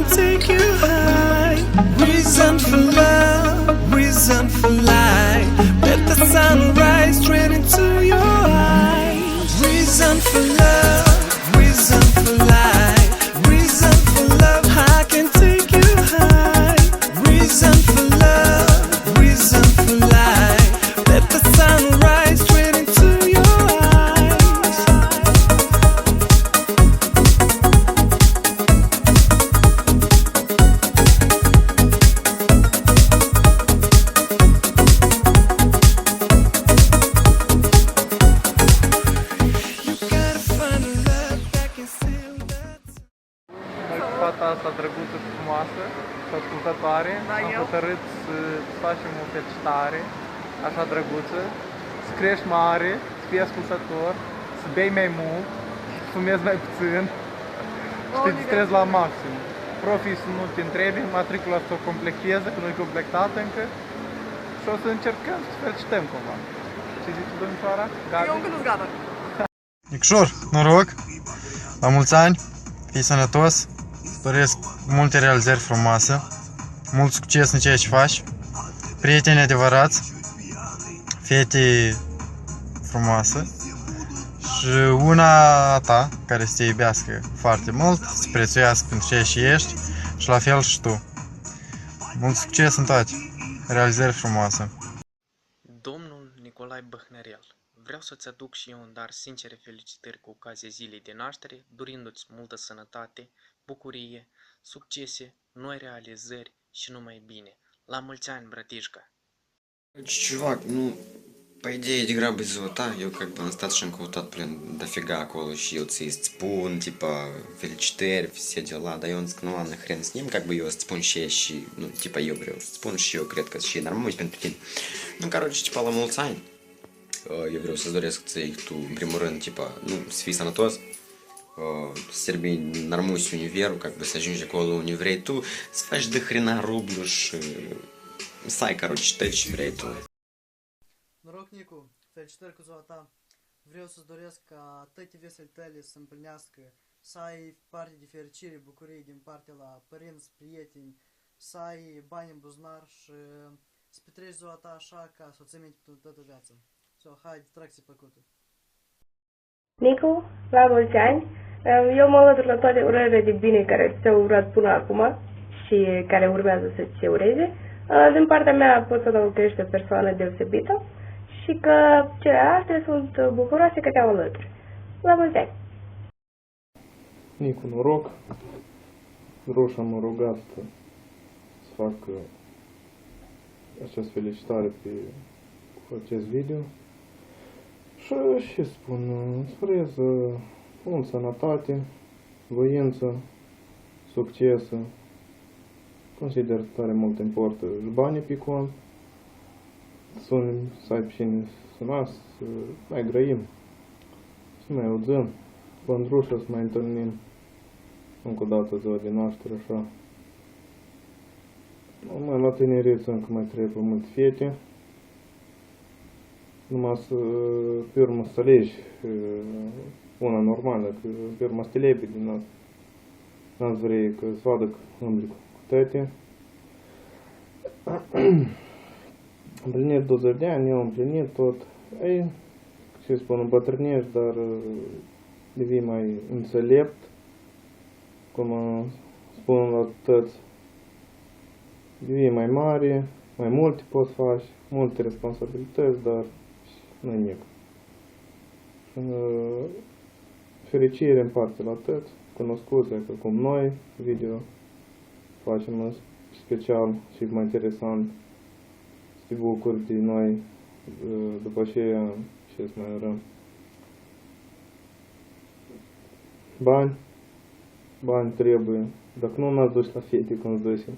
take you high. Reason for love, reason for life. Let the sun rise straight into your eyes. Reason for love, reason for life. Reason for love, I can take you high. Reason for love, reason for life. Let the sun rise straight into your eyes. You gotta find a love that can seal that. Noi cu fata asta drăguță și frumoasă și ascultătoare am hotărât să facem o felicitare așa drăguță, să crești mare, să fii ascultător, să bei mai mult, să fumezi mai puțin și te distrezi la maxim. Profii să nu te întrebi, matricula să o completeze, că nu e completată încă și o să încercăm să te felicităm cumva. Ce zici tu, domnișoara? Gabi? Eu încă nu-s gata. Micșor, noroc, la mulți ani, fii sănătos, îți doresc multe realizări frumoase, mult succes în ceea ce faci, prieteni adevărați, fete frumoasă și una a ta care să te iubească foarte mult, să te prețuiască pentru ceea ce ești și la fel și tu. Mult succes în toate, realizări frumoase. Domnul Nicolae Băhnărel, vreau să-ți aduc și eu un dar sincere felicitări cu ocazia zilei de naștere, dorindu-ți multă sănătate, bucurie, succese, noi realizări și numai bine. La mulți ani, brătișcă! Чувак, ну, по идее, degrabă ziua ta, eu как бы am stat și am căutat plin дофига acolo și eu ți-ți spun, tipa, felicitări, все дела, dar eu îmi zic, nu, ладно, хрен с ним, как бы eu îți spun și ei și, nu, tipa, eu vreau să spun și eu cred că și e normal pentru tine. Nu, короче, tipa, la mulți ani, eu vreau să-ți doresc ție tu, în primul rând, tipa, nu, să fii sănătos, să termini нормусь универul, как бы să ajungi acolo unde vrei tu, să faci de hrena rublu și să ai, короче, tot ce vrei tu. Noroc, Nicu! Felicitări cu ziua ta! Vreau să-ți doresc ca toate visele tale să împlinească, să ai parte de fericire, bucurie din partea la părinți, prieteni, să ai bani în buzunar și să petreci ziua ta așa ca să o ții minte toată viața. Hai, distracție plăcută! Nicu, la mulți ani! Eu mă alătur la toate urările de bine care ți-au urat până acum și care urmează să ți se ureze. Din partea mea pot să adaug că ești o persoană deosebită și că cele astea sunt bucuroase că te-au alături. La mulți ani! Nicu, noroc! Roșa m-a rugat să fac această felicitare pe acest video. Și ce spun, îți urez mult sănătate, voință, succes. Consider tare mult importă și banii pe cont. Să ai pe cine suna, să mai grăim, să mai auzim, Băndrușă, să mai întâlnim încă o dată ziua de naștere, așa. Mai la tinerețe încă mai trebuie multe fete. Numai să, pe urmă să alegi una normală, că pe urmă să te lepi din asta. N-ați vrei că să vadă că îmbli cu tăte. Împlinit 20 de ani, eu am împlinit tot. Ei, ce spun, îmbătrânești, dar devii mai înțelept, cum spun la tăți. Devii mai mare, mai multe poți face, multe responsabilități, dar nu nimic. Fericire în parte la tăți, cunoscute, că cum noi, video facem special și mai interesant, să te bucuri de noi, după aceea ce să mai urăm. Bani trebuie, dacă nu n-ați dus la fete cum zise.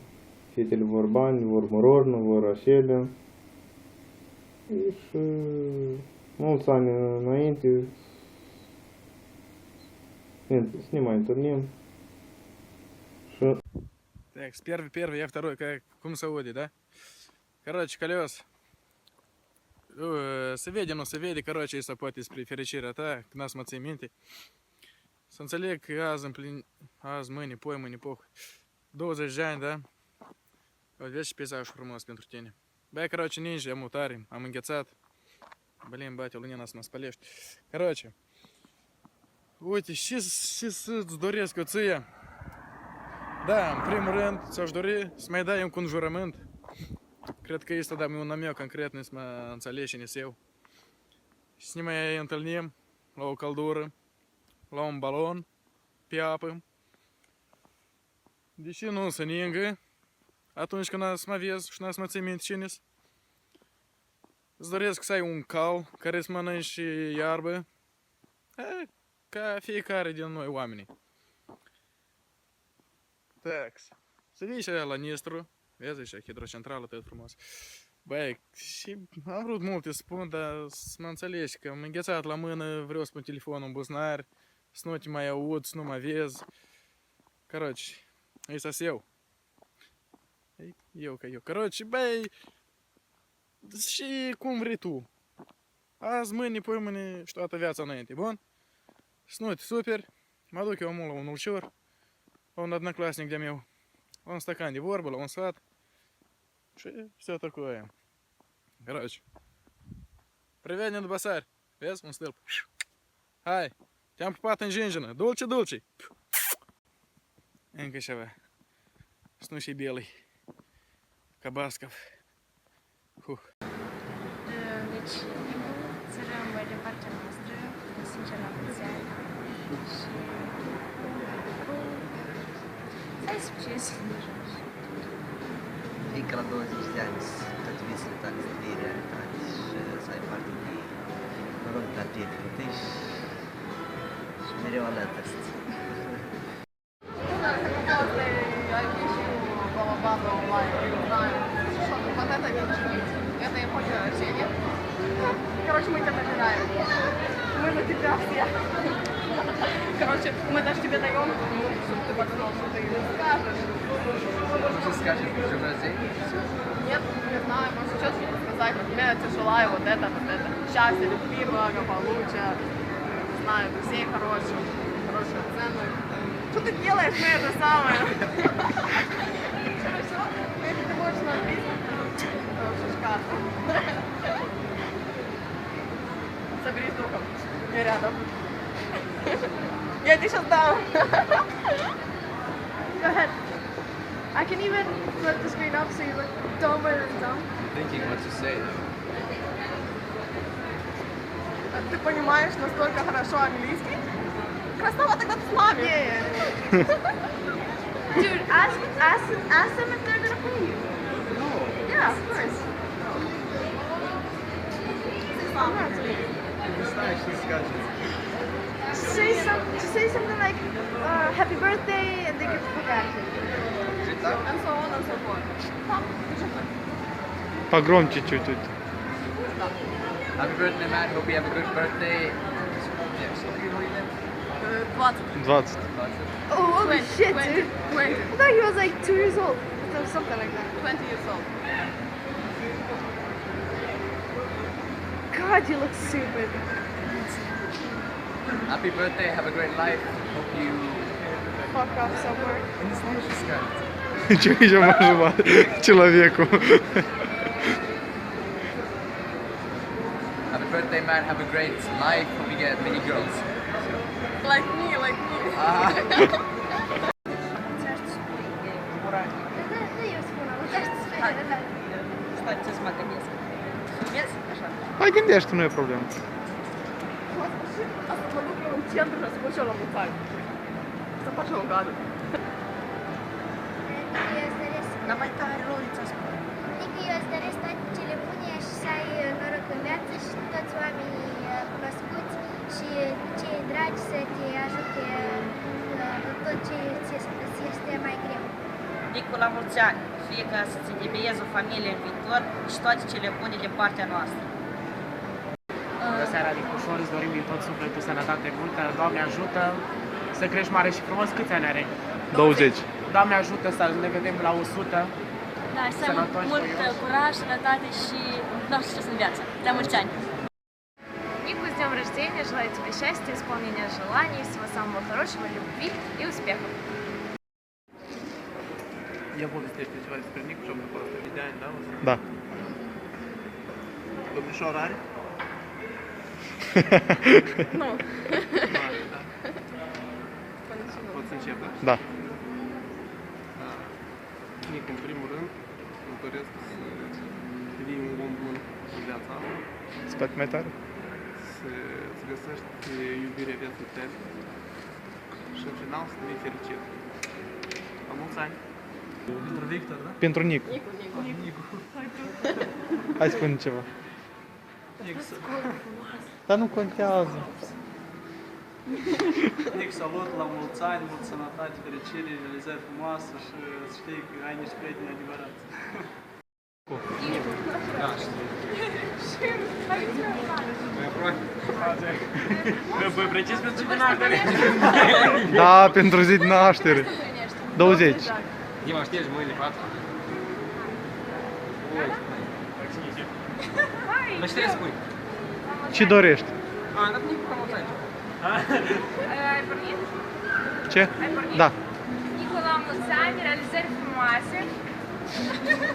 Fetele vor bani, vor mărori, nu vor așelea. Și mulți ani înainte să ne mai întâlnim. Так, первый, я второй, как кум Сауди, да? Короче, колес. Să vede, короче, să poate spre fericirea ta, când ați mă ții minte. Să înțeleg că azi, mâine, poi, 20 de ani, da? Vezi și peisajul frumos pentru tine. Băi, короче, ninja, am tare, am înghețat. Блин, bate, Lunina să mă spălești. Короче, uite, și să-ți doresc eu ție. Da, în primul rând, ți-aș dori să mai dai un conjurământ. Cred că este da un намек конкретный să mă înțelegi și neseu. Și să ne mai întâlnim la o căldură, la un balon, pe apă. Deși nu să ningă, atunci când să mă vezi și să mă ții minte cine-s. Îți doresc să ai un cal care să mănânci și iarbă, ca fiecare din noi oamenii. Tax. Să vii și la Nistru, vezi așa, hidrocentrală, tot frumos. Băi, și am vrut multe să spun, dar să mă înțelegi că am înghețat la mână, vreau să pun telefonul în buzunar, să nu te mai aud, să nu mă vezi. Короче, ăsta eu. Eu ca eu. Короче, băi, și cum vrei tu. Azi, mâine, poi mâine și toată viața înainte, bun? Să nu te super, mă duc eu la un ulcior, la un одноклассник de-a meu, la un stacan de vorbă, la un sfat și все такое. Короче, привет, не басарь, vezi, un stâlp. Hai, te-am pupat în jinjină, dulce, dulce. Încă ceva, să nu și belui, ca Bascov. Deci, țărăm de partea noastră, sincer la mulți ani și să ai succes. Fiindcă la 20 de ani toate visele tale să fie realitate și să ai parte de noroc de la prietenii tăi și mereu alături să ții. Это я поняла вообще, Короче, мы тебя набираем. Мы за тебя все. Короче, мы даже тебе даем, чтобы ты подумал, что ты скажешь. Что скажешь, что разей? Нет, не знаю, может что сказать. Например, я тебе желаю вот это. Счастья, любви, благополучия. Не знаю, друзей хороших, хорошую цену. Что ты делаешь, мы это самое? Хорошо? Если ты можешь написать, то шикарно. Соберись духом. Я рядом. Я тебе сейчас дам. Go ahead. I can even flip the screen up so you look dumber than dumb. Thinking what to say. Ты понимаешь настолько хорошо английский? Краснова, тогда ты с нами. Dude, ask them if they're gonna pay you. No. Yeah, of course. Say something like happy birthday and they give подарки. And so on and so forth. Погромче чуть-чуть. Happy birthday, man. Hope you have a good birthday. Yes. 20. 20. Oh, holy shit, 20. dude. 20. I thought he was like 2 years old. Or something like that. 20 years old. God, you look stupid. Happy birthday. Have a great life. Hope you... Fuck off somewhere. Не знаешь, что сказать. Что еще можно человеку? Happy birthday, man. Have a great life. Hope you get many girls. Like me, like me. Stai, ce să mă gândesc? Yes? Așa. Hai, gândește, nu e problemă. Asta mă duc eu în centru și să mă la mulțari. Să faci o gadă. Dar mai tare, Lorița, spune. Nicu, eu îți doresc toate cele bune și să ai noroc în viață și toți oamenii cunoscuți și cei dragi să te ajute în tot ce ți este mai greu. Nicu, la mulți ani, fie ca să-ți îndebiezi o familie în viitor și toate cele bune de partea noastră. Bună seara, Nicușor, îți dorim din tot sufletul sănătate multă, Doamne ajută să crești mare și frumos. Câți ani are? 20. Doamne ajută să ne vedem la 100. Da, să ai mult curaj, sănătate și doar succes în viață. La mulți ani! Нику, с днем рождения! Желаю тебе счастья, исполнения желаний, всего самого хорошего, любви и успехов! El povestește ceva despre Nicu și acolo 30 de ani, da? Da. Domnișor are? Nu. Nu are, da? Poți să încep, da? Da. Nicu, în primul rând, îmi doresc să fii un om bun în viața asta, Spate mai tare. să găsești iubirea vieții tale și în final să fii fericit. La mulți ani! Pentru Victor, da? Pentru Nicu. Nicu. Hai spune ceva. Dar nu contează. Nic, salut, la mulți ani, mult sănătate, fericire, realizări frumoase și să știi că ai niște prieteni adevărați. Da, știi. Voi precis pentru zi de naștere? Da, pentru zi de naștere. 20. Dima, ștergi mâinile pe față. Dar ce trebuie să spui? Ce dorești? Dar Nicu ca mulți ani. Ai pornit? Ce? Ai pornit? Da. Nicu, la mulți ani, realizări frumoase.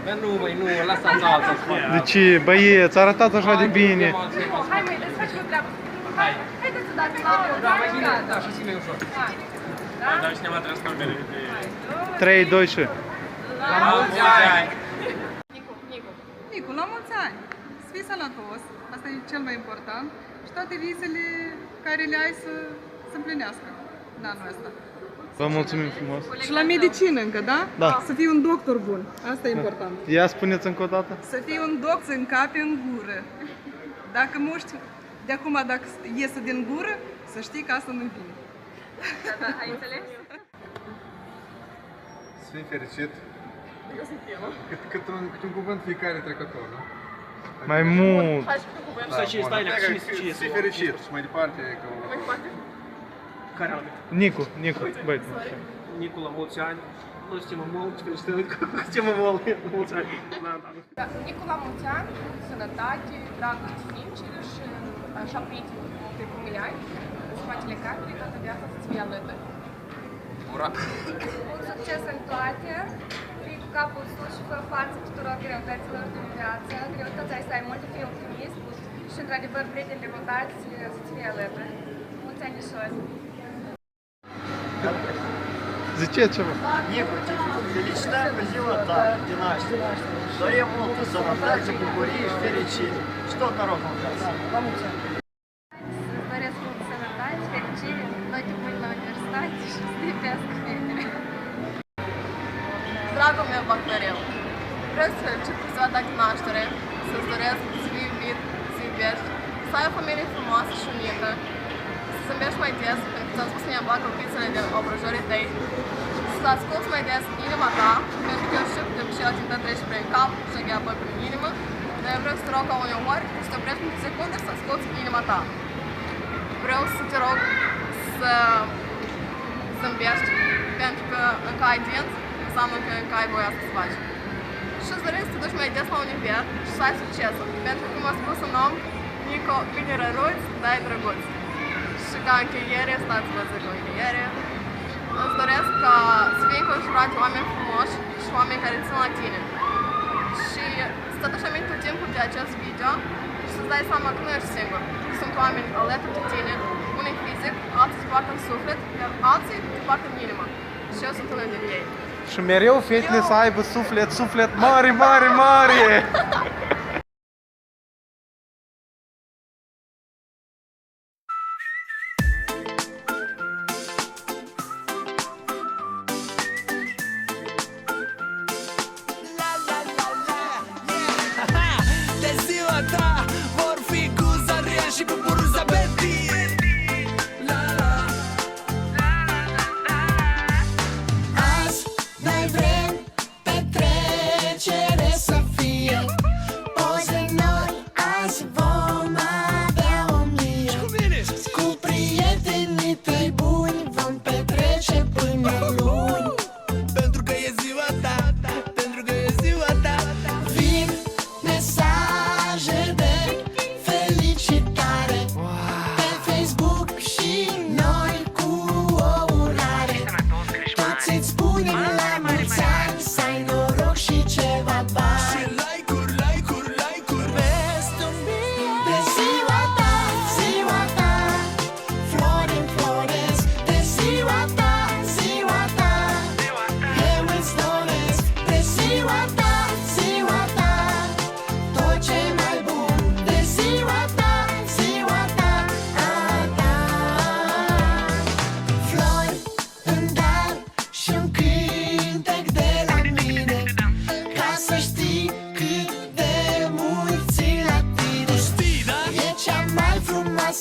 Dar nu, măi, nu, lasă-mi altă să fac. Deci, băieți, arătați așa de bine. Hai, măi, desfaci cu treabă. Haideți să dați la o Da, mai bine, da, și ține ușor. Da? Dar cineva trebuie să camerele de... 3, 2 și... La mulți ani! Nicu, la mulți ani! Să fii sănătos, asta e cel mai important, și toate visele care le ai să se împlinească în anul ăsta. Vă mulțumim frumos. Și la medicină încă, da? Da. Să fii un doctor bun, asta e important. Ia spuneți încă o dată. Să fii un doctor în cap, în gură. Dacă muști, de acum dacă iese din gură, să știi că asta nu-i bine. Ai înțeles? Să fii fericit. Cât un cuvânt fiecare trecător, nu? Mai mult. Faci cu cuvântul. Să știi, stai, Să fii fericit și mai departe că... Mai departe? Care altă? Nicu, băi. Nicu, la mulți ani. Nu știu ce mă mult, felicitări cu ce mă mult, la mulți ani. Nicu, la mulți ani, sănătate, dragoste sincere și așa prieteni precum ai, în spatele camerei, toată viața să-ți fie alături. Ura! Mult succes în toate, fii cu capul sus și fă față tuturor greutăților din viață. Greutăți ai să ai multe, fii optimist și, într-adevăr, prietenii devotați să-ți fie alături. Mulți anișori! Ziceți ceva. Nicu, te felicităm cu ziua ta de naștere. Dorim multă sănătate, bucurie și fericire. Și tot norocul în viață. La mulți ani! Să-ți doresc multă sănătate, fericire, noi te pui la universitate și să te iubească fetele. Dragul meu Bactărel, vreau să felicit cu ziua ta de naștere, să-ți doresc să fii iubit, să iubești, să ai o familie frumoasă și unită, să zâmbești mai des, pentru că ți-am spus că mi-am bag copițele de obrăjorii tăi, să asculți mai des inima ta, pentru că eu știu că de obicei la țintă trece prin cap și agheapă prin inimă, dar eu vreau să te rog ca uneori să te oprești în secunde să asculți inima ta. Vreau să te rog să zâmbești, pentru că încă ai dinți, înseamnă că încă ai voia să faci. Și îți doresc să te duci mai des la univers și să ai succesul, pentru că, cum a spus un om, Nico, bine răruți, dar e drăguț. Și ca încheiere, stați-vă zic o încheiere, îți doresc ca să fii înconjurat de oameni frumoși și oameni care țin la tine. Și să te duci aminte timpul de acest video și să-ți dai seama că nu ești singur. Sunt oameni alături de tine, unii fizic, alții te poartă în suflet, iar alții te poartă în inimă. Și eu sunt unul din ei. Și mereu fetele să aibă suflet mare, mare, mare! De ziua ta vor fi guza rea și buburuza Betty. Azi noi vrem petrecere să fie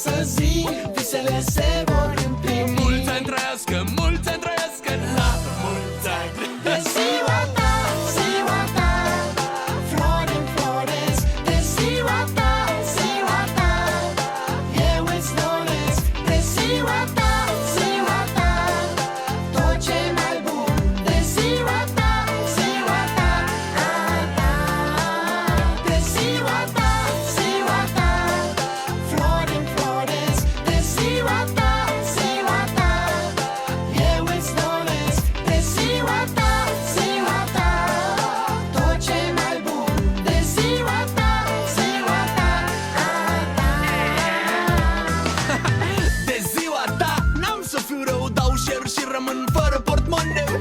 frumoasă zi, visele se vor împlini. Mulți ani trăiască, mulți ani trăiască, la mulți ani. De ziua ta, ziua ta, flori în floresc. De ziua ta, ziua ta, eu îți doresc. De ziua ta, ziua ta, tot ce mai bun. De ziua ta, ziua ta, a ta. De ziua ta, ziua ta, flori în floresc. De ziua ta, ziua ta, eu îți doresc. De ziua ta, ziua ta, tot ce mai bun. De ziua ta, ziua ta, a ta. De ziua ta, n-am să fiu rău, dau share și rămân fără portmoneu.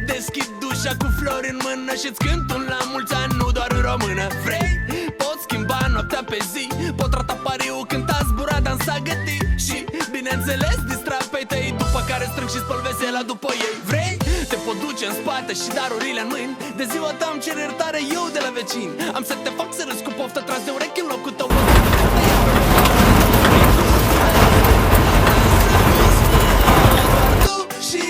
Deschid dușa cu flori în mână și-ți cânt un la mulți ani, nu doar în română. Vrei? Pot schimba noaptea pe zi, pot rata pariu, cânta, zbura, dansa, găti. Și, bineînțeles, distra pe tăi, după care strâng și spăl vesela după ei. Vrei? Te pot duce în spate și darurile în mâini. De ziua ta îmi cer iertare eu de la vecini. Am să te fac să râzi cu poftă, tras de urechi în locul tău. Tu și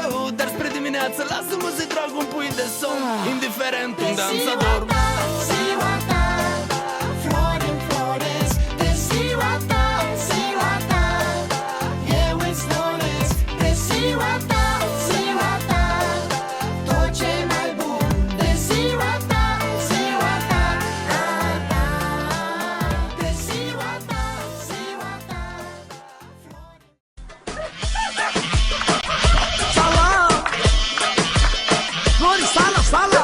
eu, dar spre dimineață lasă-mă să-i trag un pui de somn, indiferent unde am să dorm. Ziua ta, flori în floresc. De ziua ta, ziua ta, eu îți doresc. De ziua ta, ziua ta, tot ce mai bun. De ziua ta, ziua ta, a ta. De ziua ta, ziua ta, Sala! Flori, sala, sala!